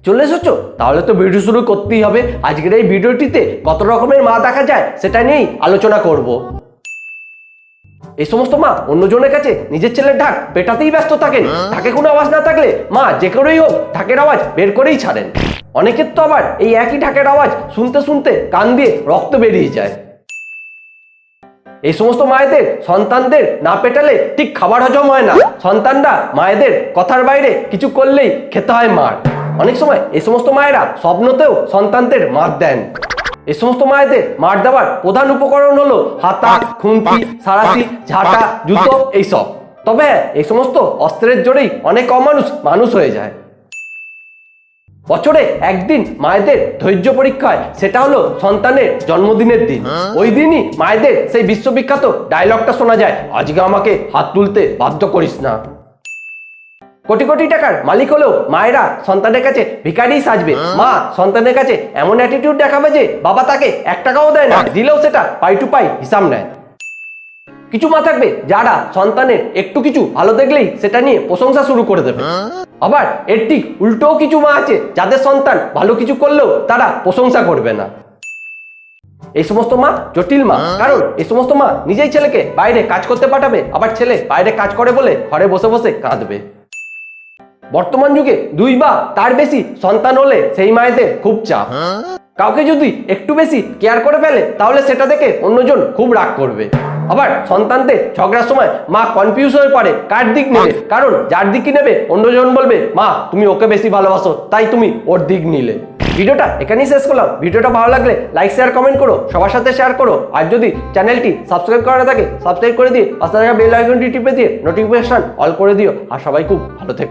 চলে এসেছো? তাহলে তো ভিডিও শুরু করতেই হবে। আজকের এই ভিডিওটিতে কত রকমের মা দেখা যায় সেটা নিয়েই আলোচনা করব। এই সমস্ত মা অন্যজনের কাছে নিজের ছেলের ঢাক পেটাতেই ব্যস্ত থাকেন। ঢাকে কোনো আওয়াজ না থাকলে মা যে করেই হোক ঢাকের আওয়াজ বের করেই ছাড়েন। অনেকের তো আবার এই একই ঢাকের আওয়াজ শুনতে শুনতে কান দিয়ে রক্ত বেরিয়ে যায়। এই সমস্ত মায়েদের সন্তানদের না পেটালে ঠিক খাবার হজম হয় না। সন্তানরা মায়েদের কথার বাইরে কিছু করলেই খেতে হয় মার। অনেক সময় এই সমস্ত মায়েরা স্বপ্নতেও সন্তানদের মার দেন। এই সমস্ত মায়েদের মার দেওয়ার প্রধান উপকরণ হলো হাতা, খুন্তি, সারাশি, ঝাঁটা, জুতো এইসব। তবে এই সমস্ত অস্ত্রের জোরেই অনেক অমানুষ মানুষ হয়ে যায়। বছরে একদিন মায়েদের ধৈর্য পরীক্ষা হয়, সেটা হলো সন্তানের জন্মদিনের দিন। ওই দিনই মায়েদের সেই বিশ্ববিখ্যাত ডায়লগটা শোনা যায়, আজকে আমাকে হাত তুলতে বাধ্য করিস না। কোটি কোটি টাকার মালিক হলেও মায়েরা সন্তানের কাছে ভিখারি সাজবে। মা সন্তানের কাছে এমন অ্যাটিটিউড দেখাবে যে বাবা তাকে 1 টাকাও দেয় না, দিলেও সেটা পাই টু পাই হিসাব নেয়। কিছু মা থাকবে যারা সন্তানের একটু কিছু ভালো দেখলেই সেটা নিয়ে প্রশংসা শুরু করে দেবে। আবার এর ঠিক উল্টোও কিছু মা আছে যাদের সন্তান ভালো কিছু করলেও তারা প্রশংসা করবে না। এই সমস্ত মা জটিল মা, কারণ এই সমস্ত মা নিজেই ছেলেকে বাইরে কাজ করতে পাঠাবে, আবার ছেলে বাইরে কাজ করে বলে ঘরে বসে বসে কাঁদবে। বর্তমান যুগে 2 বা তার বেশি সন্তান হলে সেই মায়েদের খুব চাপ। কাউকে যদি একটু বেশি কেয়ার করে ফেলে তাহলে সেটা দেখে অন্যজন খুব রাগ করবে। আবার সন্তানদের ঝগড়ার সময় মা কনফিউজ হয়ে পড়ে কার দিক নেবে, কারণ যার দিকই নেবে অন্যজন বলবে মা তুমি ওকে বেশি ভালোবাসো তাই তুমি ওর দিক নিলে। ভিডিওটা এখানেই শেষ করলাম। ভিডিওটা ভালো লাগলে লাইক শেয়ার কমেন্ট করো, সবার সাথে শেয়ার করো। আর যদি চ্যানেলটি সাবস্ক্রাইব করা থাকে সাবস্ক্রাইব করে দিয়ে পাশে থাকা বেল আইকনটি টিপে দিয়ে নোটিফিকেশন অল করে দিও। আর সবাই খুব ভালো থেকো।